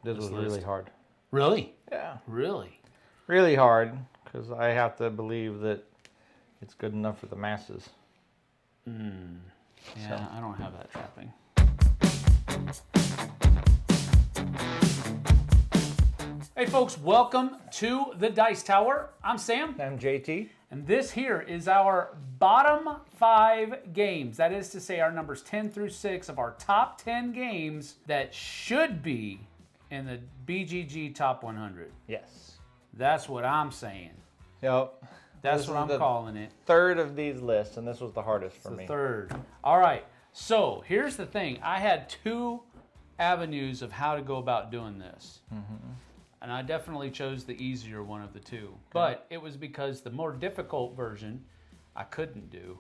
This was really hard. Really? Yeah. Really? Really hard, because I have to believe that it's good enough for the masses. Yeah, I don't have that trapping. Hey folks, welcome to the Dice Tower. I'm Sam. I'm JT. And this here is our bottom 5 games. That is to say our numbers 10 through 6 of our top 10 games that should be in the BGG top 100. Yes. That's what I'm saying. Yep. That's what I'm calling it. Third of these lists, and this was the hardest for me. The third. All right. So here's the thing. I had 2 avenues of how to go about doing this. And I definitely chose the easier one of the 2. Okay. But it was because the more difficult version I couldn't do.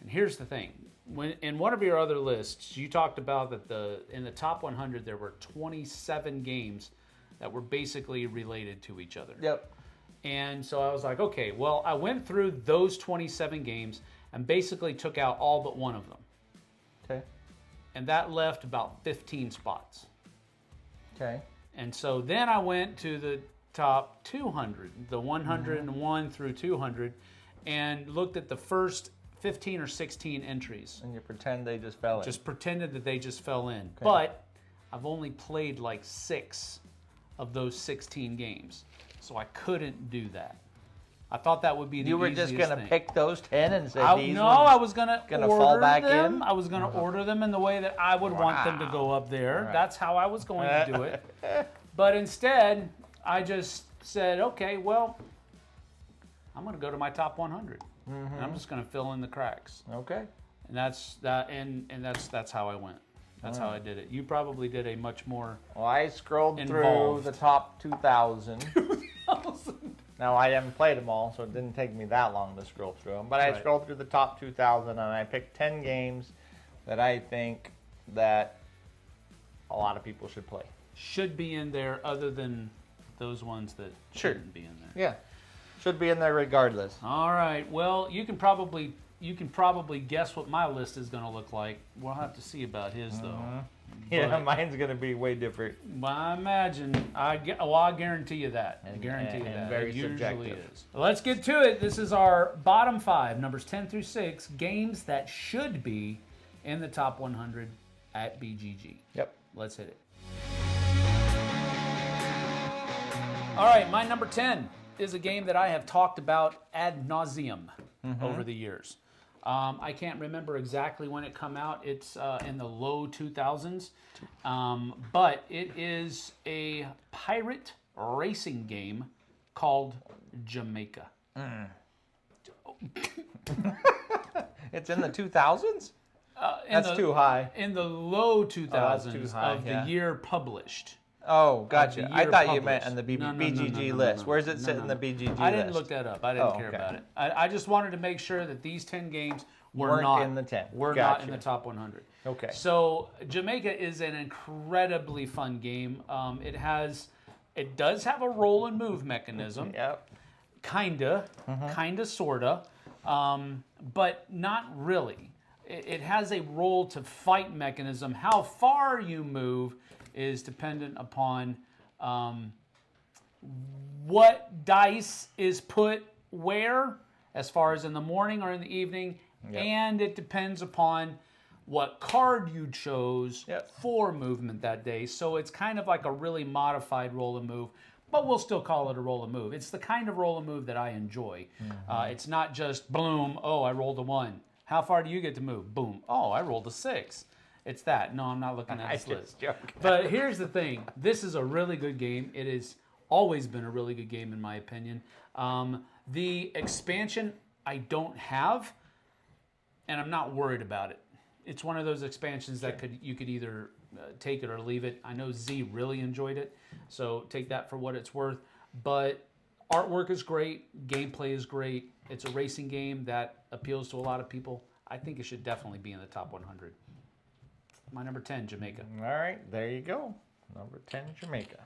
And here's the thing. When in one of your other lists, you talked about that in the top 100 there were 27 games that were basically related to each other. Yep. And so I was like, okay, well, I went through those 27 games and basically took out all but one of them. Okay. And that left about 15 spots. Okay. And so then I went to the top 200, the 101 through 200, and looked at the first 15 or 16 entries. And you pretend they just fell in. Just pretended that they just fell in. Okay. But I've only played like 6 of those 16 games. So I couldn't do that. I thought that would be the easiest thing. You were just going to pick those 10 and say these No, I was going to fall back them. in? I was going to order them in the way that I would want them to go up there. Right. That's how I was going to do it. But instead, I just said, okay, well, I'm going to go to my top 100. And I'm just going to fill in the cracks. Okay. And that's how I went. That's how I did it. You probably did a much more Well, I scrolled involved. through the top 2,000. 2,000. Now, I haven't played them all, so it didn't take me that long to scroll through them. But I scrolled through the top 2,000, and I picked 10 games that I think that a lot of people should play. Should be in there other than those ones that shouldn't be in there. Yeah. Should be in there regardless. All right. Well, you can probably guess what my list is going to look like. We'll have to see about his, though. Yeah, mine's going to be way different. I imagine. I guarantee you that. I guarantee you that. Very it usually subjective. is. Let's get to it. This is our bottom 5, numbers 10 through 6, games that should be in the top 100 at BGG. Yep. Let's hit it. All right, my number 10 is a game that I have talked about ad nauseum over the years. I can't remember exactly when it came out. It's in the low 2000s. But it is a pirate racing game called Jamaica. It's in the 2000s? That's too high. In the low 2000s of the year published. Oh, gotcha. I thought you meant on the No, BGG list. Where does it sit in the BGG list? I didn't look that up. I didn't care about it. I just wanted to make sure that these 10 games were not in the 10. Not in the top 100. Okay. So Jamaica is an incredibly fun game. It does have a roll and move mechanism. Yep. Kinda, sorta, but not really. It has a roll to fight mechanism. How far you move is dependent upon what dice is put where, as far as in the morning or in the evening, and it depends upon what card you chose for movement that day. So it's kind of like a really modified roll and move, but we'll still call it a roll and move. It's the kind of roll and move that I enjoy. It's not just boom, oh, I rolled a 1. How far do you get to move? Boom, oh, I rolled a 6. It's that. No, I'm not looking at this list. But here's the thing. This is a really good game. It has always been a really good game in my opinion. The expansion I don't have, and I'm not worried about it. It's one of those expansions that you could either take it or leave it. I know Z really enjoyed it, so take that for what it's worth. But artwork is great. Gameplay is great. It's a racing game that appeals to a lot of people. I think it should definitely be in the top 100. My number 10, Jamaica. All right, there you go. Number 10, Jamaica.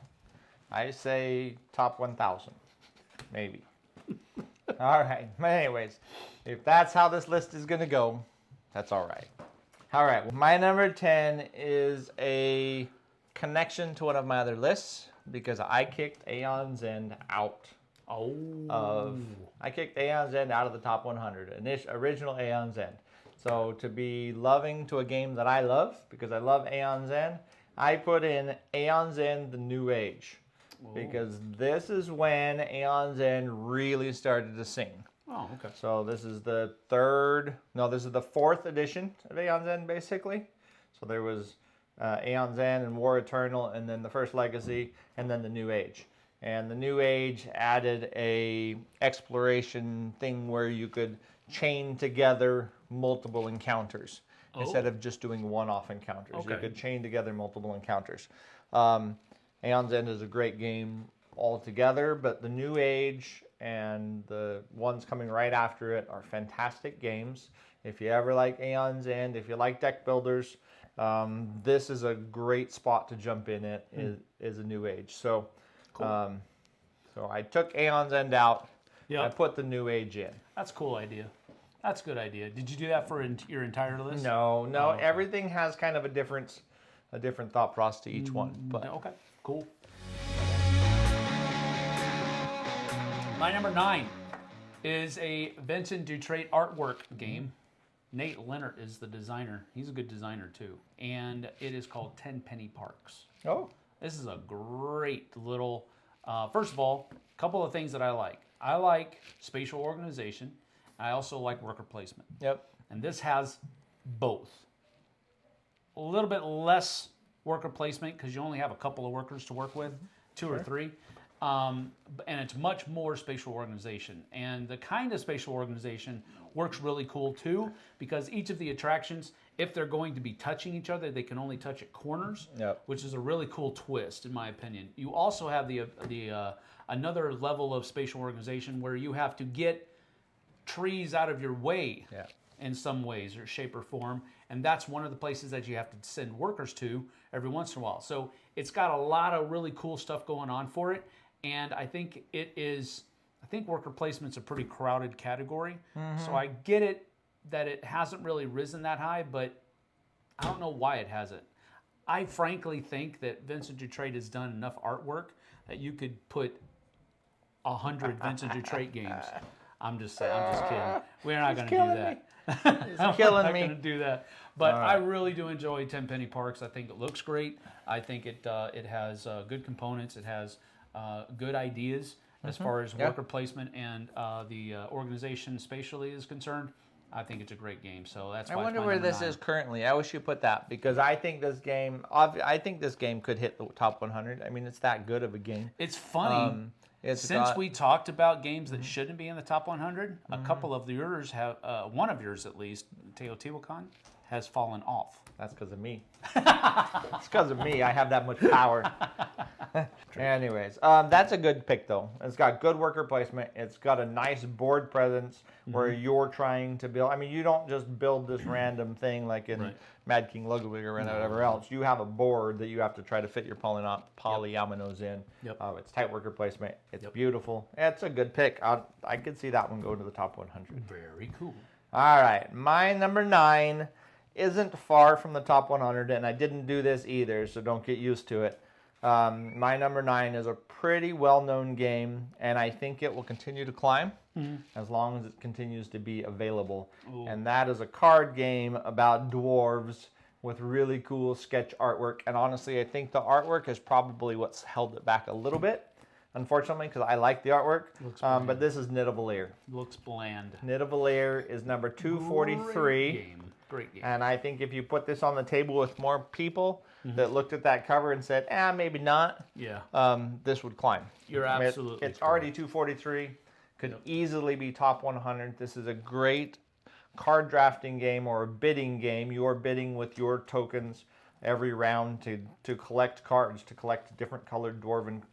I say top 1,000, maybe. All right. Anyways, if that's how this list is going to go, that's all right. All right. Well, my number 10 is a connection to one of my other lists because I kicked Aeon's End out. I kicked Aeon's End out of the top 100, original Aeon's End. So to be loving to a game that I love, because I love Aeon's End, I put in Aeon's End: The New Age. Because this is when Aeon's End really started to sing. Oh, okay. So this is the fourth edition of Aeon's End, basically. So there was Aeon's End and War Eternal, and then the First Legacy, and then the New Age. And the New Age added a exploration thing where you could chain together multiple encounters instead of just doing one-off encounters. Okay. You could chain together multiple encounters. Aeon's End is a great game altogether, but the New Age and the ones coming right after it are fantastic games. If you ever like Aeon's End, if you like deck builders, this is a great spot to jump in. Is a New Age. So, cool. So I took Aeon's End out. Yep. I put the New Age in. That's a cool idea. That's a good idea. Did you do that for your entire list? No. Oh, okay. Everything has kind of a different thought process to each one. But okay, cool. My number 9 is a Vincent Dutrait artwork game. Nate Leonard is the designer. He's a good designer too. And it is called 10 Penny Parks. Oh. This is a great little, first of all, a couple of things that I like. I like spatial organization. I also like worker placement. Yep. And this has both. A little bit less worker placement because you only have a couple of workers to work with, 2 or 3. And it's much more spatial organization. And the kind of spatial organization works really cool too, because each of the attractions, if they're going to be touching each other, they can only touch at corners, which is a really cool twist, in my opinion. You also have the another level of spatial organization where you have to get trees out of your way in some ways or shape or form, and that's one of the places that you have to send workers to every once in a while. So it's got a lot of really cool stuff going on for it, and I think worker placement's a pretty crowded category. So I get it that it hasn't really risen that high, but I don't know why it hasn't. I frankly think that Vincent Dutrait has done enough artwork that you could put 100 Vincent Dutrait games. I'm just kidding. We're not going to do that. He's killing me. We're not going to do that. But I really do enjoy 10 Penny Parks. I think it looks great. I think it has good components. It has good ideas as far as worker placement and the organization spatially is concerned. I think it's a great game. So that's why I wonder where this is currently. I wish you put that because I think this game could hit the top 100. I mean, it's that good of a game. It's funny. Since we talked about games that shouldn't be in the top 100, a couple of yours have, one of yours at least, Teotihuacan, has fallen off. That's because of me. It's because of me. I have that much power. Anyways, that's a good pick though. It's got good worker placement. It's got a nice board presence where you're trying to build. I mean, you don't just build this random thing like in Mad King Ludwig or whatever else. You have a board that you have to try to fit your polyominoes in. It's tight worker placement. It's beautiful. It's a good pick. I could see that one go to the top 100. Very cool. All right, my number 9 isn't far from the top 100, and I didn't do this either, so don't get used to it. My number 9 is a pretty well-known game, and I think it will continue to climb as long as it continues to be available. Ooh. And that is a card game about dwarves with really cool sketch artwork. And honestly, I think the artwork is probably what's held it back a little bit, unfortunately, because I like the artwork. But this is Nidavellir. Looks bland. Nidavellir is number 243. Great game. And I think if you put this on the table with more people that looked at that cover and said, maybe not, this would climb. You're absolutely It's already 243. Could easily be top 100. This is a great card drafting game or a bidding game. You are bidding with your tokens every round to collect cards, to collect different colored dwarven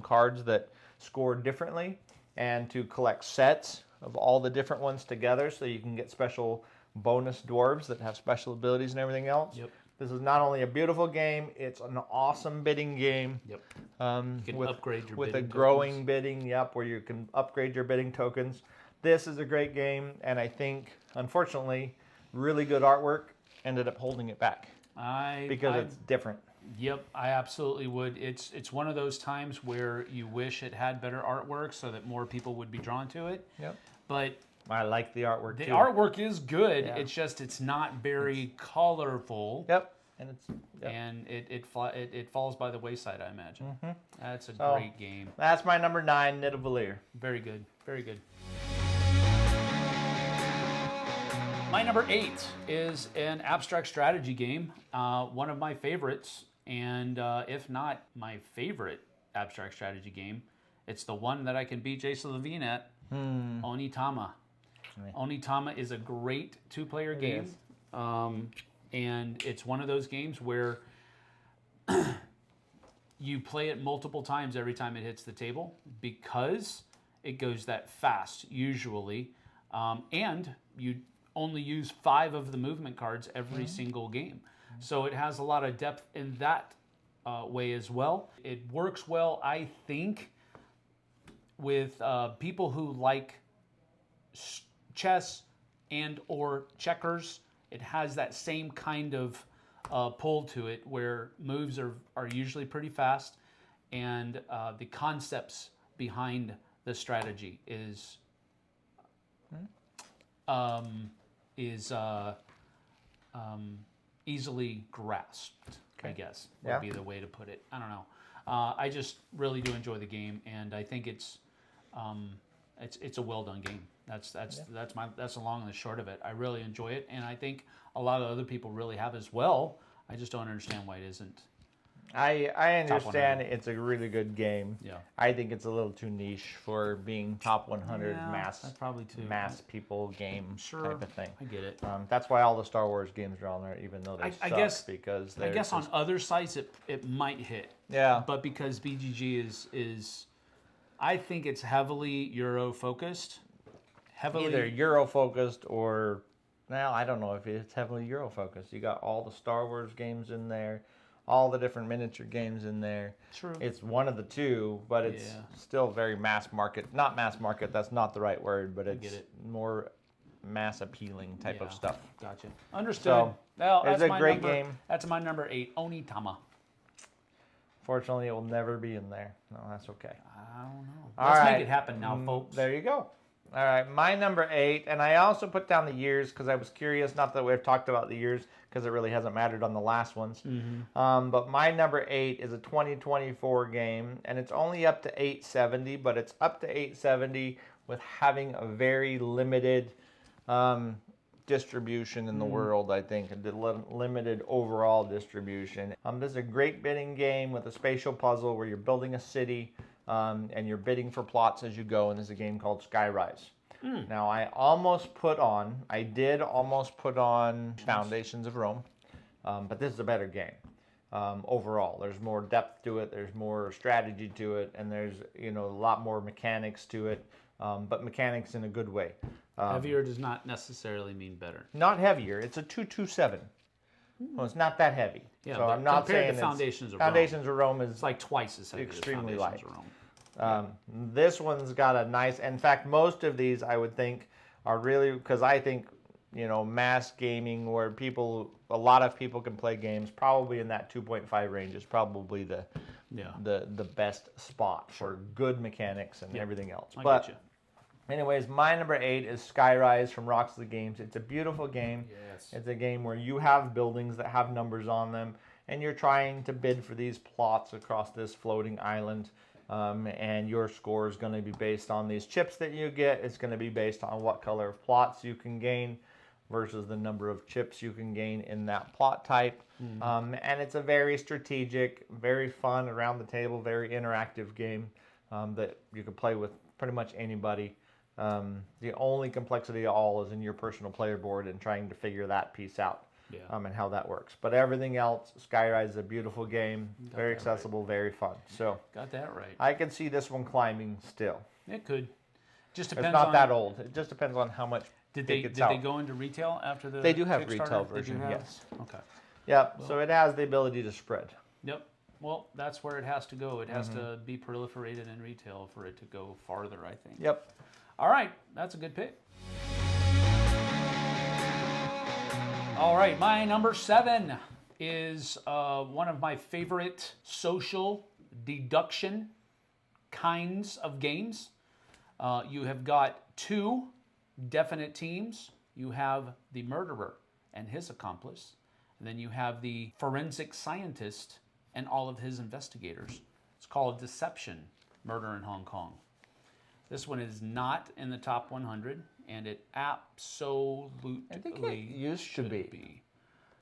cards that score differently, and to collect sets of all the different ones together so you can get special bonus dwarves that have special abilities and everything else. This is not only a beautiful game, it's an awesome bidding game. You can upgrade your with bidding a growing bidding, where you can upgrade your bidding tokens. This is a great game, and I think, unfortunately, really good artwork ended up holding it back because it's different. Yep, I absolutely would. It's one of those times where you wish it had better artwork so that more people would be drawn to it. Yep. But I like the artwork the too. artwork is good. Yeah. It's just it's not very colorful. Yep. And it falls by the wayside, I imagine. Mm-hmm. That's a great game. That's my number 9, Nidavellir. Very good. Very good. My number 8 is an abstract strategy game. One of my favorites, and if not my favorite abstract strategy game, it's the one that I can beat Jason Levine at, Onitama. Onitama is a great 2-player game. And it's one of those games where you play it multiple times every time it hits the table because it goes that fast usually, and you only use 5 of the movement cards every single game. So it has a lot of depth in that way as well. It works well, I think, with people who like chess and or checkers. It has that same kind of pull to it where moves are usually pretty fast, and the concepts behind the strategy is easily grasped, I guess, would be the way to put it. I don't know. I just really do enjoy the game, and I think it's a well done game. That's the long and the short of it. I really enjoy it, and I think a lot of other people really have as well. I just don't understand why it isn't. I understand it's a really good game. Yeah. I think it's a little too niche for being top 100 mass people game type of thing. I get it. That's why all the Star Wars games are on there, even though they suck, because I guess on other sites it might hit. Yeah. But because BGG is I think it's heavily Euro focused. Either Euro focused or, well, I don't know if it's heavily Euro focused. You got all the Star Wars games in there, all the different miniature games in there. True. It's one of the two, but it's still very mass market. Not mass market, that's not the right word, but it's more mass appealing type of stuff. Gotcha. Understood. So, well, it's a great game. That's my number 8, Onitama. Fortunately, it will never be in there. No, that's okay. I don't know. Let's make it happen now, folks. There you go. All right, my number 8, and I also put down the years because I was curious. Not that we've talked about the years because it really hasn't mattered on the last ones. But my number 8 is a 2024 game, and it's only up to 870, but it's up to 870 with having a very limited distribution in the world, I think, a limited overall distribution. This is a great bidding game with a spatial puzzle where you're building a city. And you're bidding for plots as you go, and there's a game called Skyrise. Now, I did almost put on Foundations of Rome, but this is a better game overall. There's more depth to it, there's more strategy to it, and there's a lot more mechanics to it, but mechanics in a good way. Heavier does not necessarily mean better. Not heavier. It's a 227. Well, it's not that heavy. Yeah, so I'm not saying Foundations of Rome is it's like twice as heavy extremely as light. Of Rome. This one's got a nice. In fact, most of these I would think are really, because I think mass gaming where a lot of people can play games, probably in that 2.5 range is probably the best spot for good mechanics and everything else. But anyways, my number 8 is Skyrise from Roxley Games. It's a beautiful game. Yes. It's a game where you have buildings that have numbers on them, and you're trying to bid for these plots across this floating island. And your score is going to be based on these chips that you get. It's going to be based on what color of plots you can gain versus the number of chips you can gain in that plot type. And it's a very strategic, very fun, around the table, very interactive game that you can play with pretty much anybody. The only complexity of all is in your personal player board and trying to figure that piece out. And how that works. But everything else, Skyrise is a beautiful game, very accessible, very fun. So got that right. I can see this one climbing still. It could. Just depends. It's not that old. It just depends on how much. Did they go into retail after the? They do have retail version. Yes. Okay. Yep. Well, so it has the ability to spread. Yep. Well, that's where it has to go. It has to be proliferated in retail for it to go farther, I think. Yep. All right, that's a good pick. All right, my number 7 is one of my favorite social deduction kinds of games. You have got two definite teams. You have the murderer and his accomplice, and then you have the forensic scientist and all of his investigators. It's called Deception, Murder in Hong Kong. This one is not in the top 100, and it absolutely I think it used to be.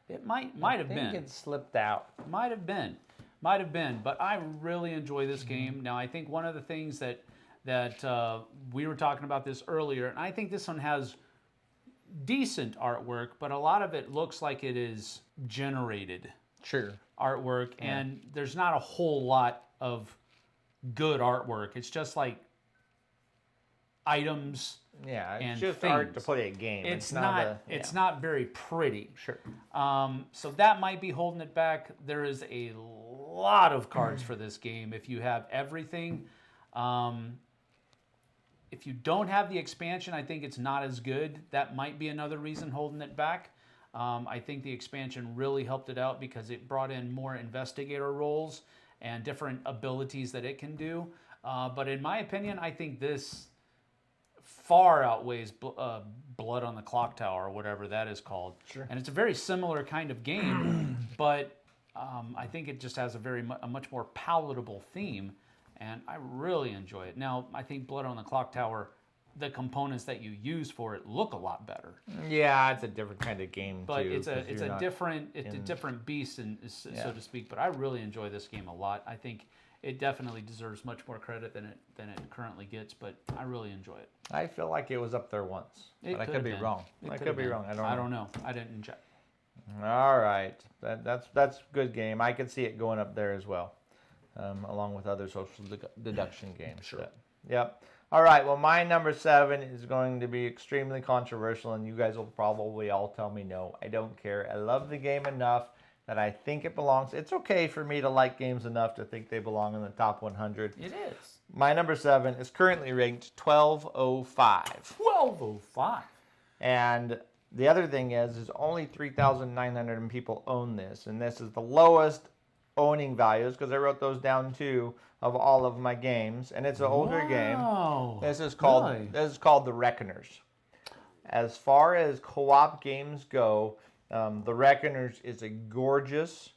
It might have been. I think it slipped out. Might have been, but I really enjoy this game. Now, I think one of the things that we were talking about this earlier, and I think this one has decent artwork, but a lot of it looks like it is generated artwork, and there's not a whole lot of good artwork. It's just like items. Yeah, it's and just things. art to play a game. It's not very pretty. Sure. So that might be holding it back. There is a lot of cards for this game. If you have everything, if you don't have the expansion, I think it's not as good. That might be another reason holding it back. I think the expansion really helped it out because it brought in more investigator roles and different abilities that it can do. But in my opinion, I think this far outweighs Blood on the Clock Tower, or whatever that is called. Sure. And it's a very similar kind of game, but I think it just has a much more palatable theme, and I really enjoy it. Now, I think Blood on the Clock Tower, the components that you use for it look a lot better. Yeah, it's a different kind of game but too. it's a different beast, so to speak. But I really enjoy this game a lot. I think it definitely deserves much more credit than it currently gets, but I really enjoy it. I feel like it was up there once, but I could be wrong. I could be wrong. I don't know. I didn't check. All right, that's a good game. I could see it going up there as well, along with other social deduction games. Sure. Yep. All right. Well, my number 7 is going to be extremely controversial, and you guys will probably all tell me no. I don't care. I love the game enough that I think it belongs. It's okay for me to like games enough to think they belong in the top 100. It is. My number 7 is currently ranked 1205. 1205. And the other thing is only 3,900 people own this, and this is the lowest owning values because I wrote those down too of all of my games, and it's an older game. This is called The Reckoners. As far as co-op games go, The Reckoners is a gorgeous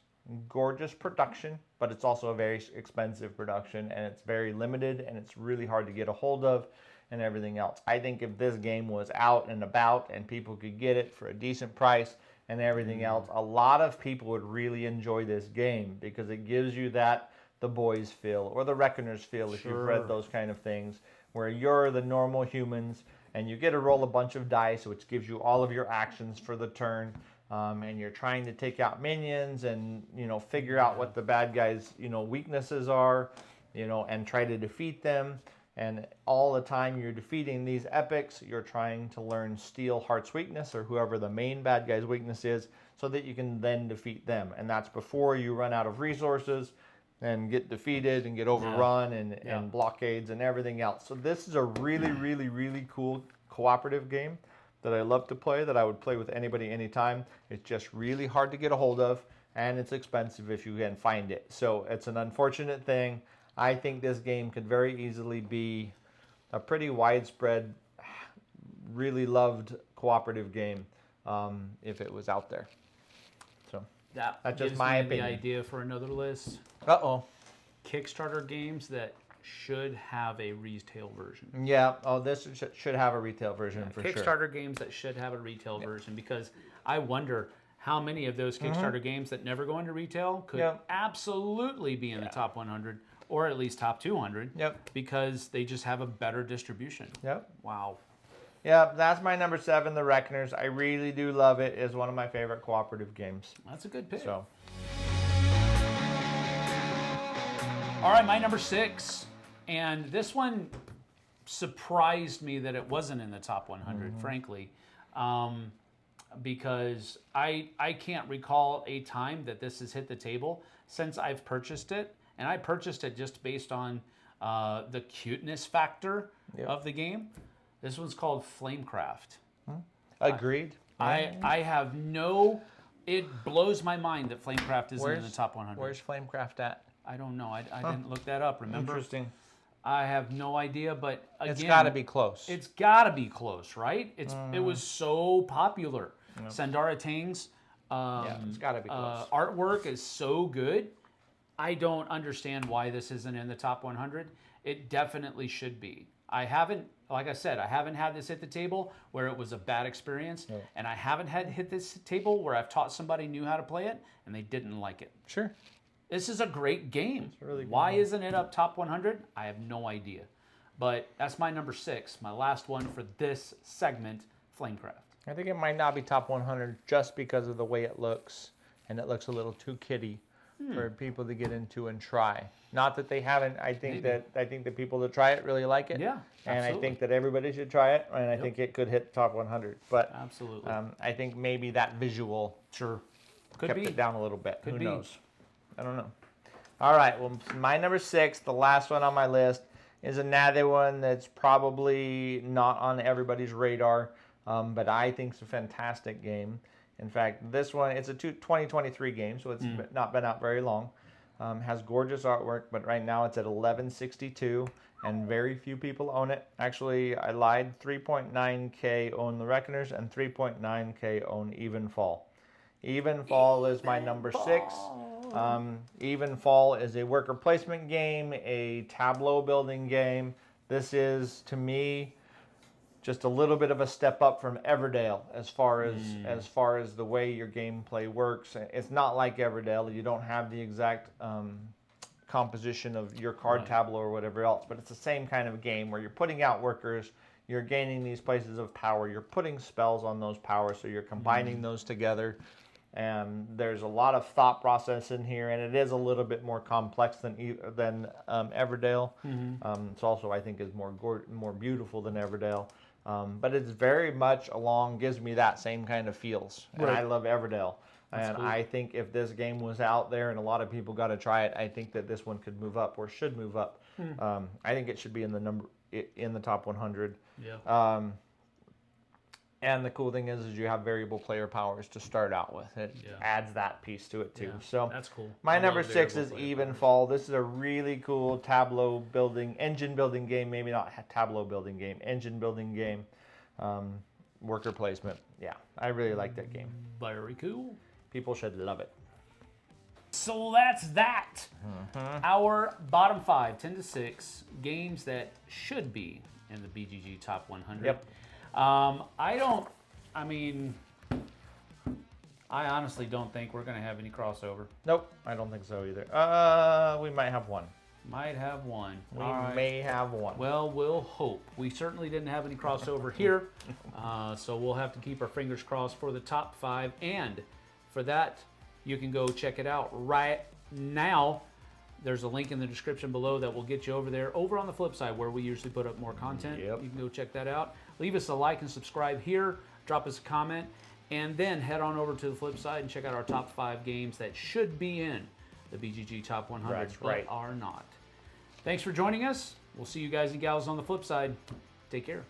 production, but it's also a very expensive production, and it's very limited, and it's really hard to get a hold of, and everything else. I think if this game was out and about and people could get it for a decent price and everything else, a lot of people would really enjoy this game because it gives you that The Boys feel or The Reckoners feel if you've read those kind of things, where you're the normal humans and you get to roll a bunch of dice, which gives you all of your actions for the turn. And you're trying to take out minions and, figure out what the bad guys', weaknesses are, and try to defeat them. And all the time you're defeating these epics, you're trying to learn Steelheart's weakness or whoever the main bad guy's weakness is so that you can then defeat them. And that's before you run out of resources and get defeated and get overrun and blockades and everything else. So this is a really, really, really cool cooperative game that I love to play, that I would play with anybody anytime. It's just really hard to get a hold of, and it's expensive if you can find it. So it's an unfortunate thing. I think this game could very easily be a pretty widespread, really loved cooperative game if it was out there. So that's just my opinion. The idea for another list. Kickstarter games that should have a retail version. Yeah. Oh, this should have a retail version for sure. Kickstarter games that should have a retail version, because I wonder how many of those Kickstarter games that never go into retail could absolutely be in the top 100 or at least top 200 because they just have a better distribution. Yep. Wow. Yeah, that's my number 7, The Reckoners. I really do love it. It's one of my favorite cooperative games. That's a good pick. So. All right, my number 6. And this one surprised me that it wasn't in the top 100, frankly, because I can't recall a time that this has hit the table since I've purchased it. And I purchased it just based on the cuteness factor of the game. This one's called Flamecraft. Agreed. I have no It blows my mind that Flamecraft isn't in the top 100. Where's Flamecraft at? I don't know. I didn't look that up, remember? Interesting. I have no idea, but again... It's got to be close. It's got to be close, right? It was so popular. Yep. Sandara Tang's it's got to be close. Artwork is so good. I don't understand why this isn't in the top 100. It definitely should be. Like I said, I haven't had this hit the table where it was a bad experience, and I haven't had hit this table where I've taught somebody new how to play it and they didn't like it. Sure. This is a great game. It's a really good Why game. isn't it up top 100? I have no idea. But that's my number 6, my last one for this segment, Flamecraft. I think it might not be top 100 just because of the way it looks, and it looks a little too kiddie for people to get into and try. Not that they haven't. I think that people that try it really like it. Yeah, and absolutely. I think that everybody should try it, and I think it could hit top 100. But absolutely, I think maybe that visual kept it down a little bit. Who knows? I don't know. All right. Well, my number 6, the last one on my list, is another one that's probably not on everybody's radar, but I think it's a fantastic game. In fact, this one, it's a 2023 game, so it's not been out very long. Has gorgeous artwork, but right now it's at 1162, and very few people own it. Actually, I lied. 3.9K own the Reckoners, and 3.9K own Evenfall. Evenfall is my number 6. Evenfall is a worker placement game, a tableau building game. This is, to me, just a little bit of a step up from Everdale as far as the way your gameplay works. It's not like Everdale. You don't have the exact composition of your card tableau or whatever else, but it's the same kind of game where you're putting out workers, you're gaining these places of power, you're putting spells on those powers, so you're combining those together. And there's a lot of thought process in here, and it is a little bit more complex than Everdale. It's also, I think, is more beautiful than Everdale. But it's very much gives me that same kind of feels. And I love Everdale. That's cool. I think if this game was out there and a lot of people got to try it, I think that this one could move up or should move up. I think it should be in the top 100. Yeah. And the cool thing is you have variable player powers to start out with. It adds that piece to it too. Yeah, so that's cool. My number 6 is Evenfall. This is a really cool tableau building, engine building game. Maybe not tableau building game, engine building game, worker placement. Yeah, I really like that game. Very cool. People should love it. So that's that. Our bottom 5, 10 to 6 games that should be in the BGG top 100. Yep. I honestly don't think we're going to have any crossover. Nope, I don't think so either. We might have one. Might have one. We may have one. Well, we'll hope. We certainly didn't have any crossover here, so we'll have to keep our fingers crossed for the top 5. And for that, you can go check it out right now. There's a link in the description below that will get you over there, over on the Flipside, where we usually put up more content. Yep. You can go check that out. Leave us a like and subscribe here. Drop us a comment. And then head on over to the Flipside and check out our top 5 games that should be in the BGG Top 100, but are not. Thanks for joining us. We'll see you guys and gals on the Flipside. Take care.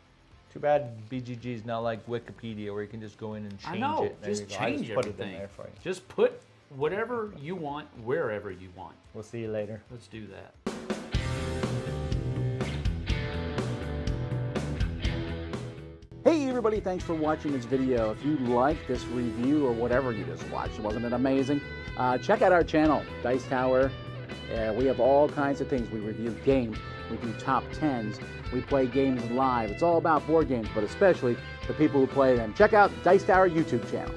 Too bad BGG is not like Wikipedia, where you can just go in and change it. I know. There Just you go. change I just put everything. it in there for you. Just put whatever you want, wherever you want. We'll see you later. Let's do that. Hey everybody, thanks for watching this video. If you like this review or whatever you just watched, wasn't it amazing? Check out our channel, Dice Tower. We have all kinds of things. We review games, we do top 10s, we play games live. It's all about board games, but especially the people who play them. Check out Dice Tower YouTube channel.